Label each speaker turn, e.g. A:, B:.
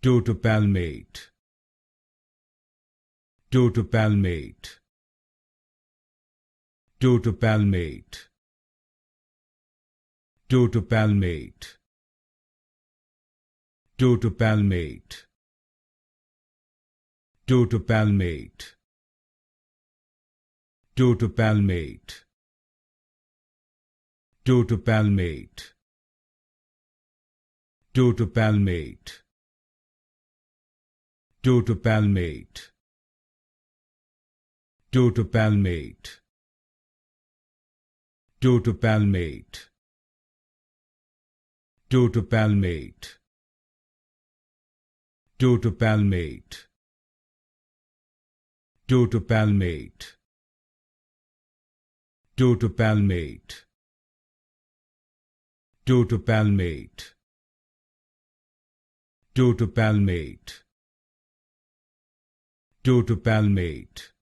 A: Totipalmate. Totipalmate. Totipalmate. Totipalmate. Totipalmate. Totipalmate. Totipalmate. Totipalmate. Totipalmate. Totipalmate. Totipalmate. Totipalmate. Totipalmate. Totipalmate. Totipalmate. Totipalmate. Totipalmate. Totipalmate. Totipalmate.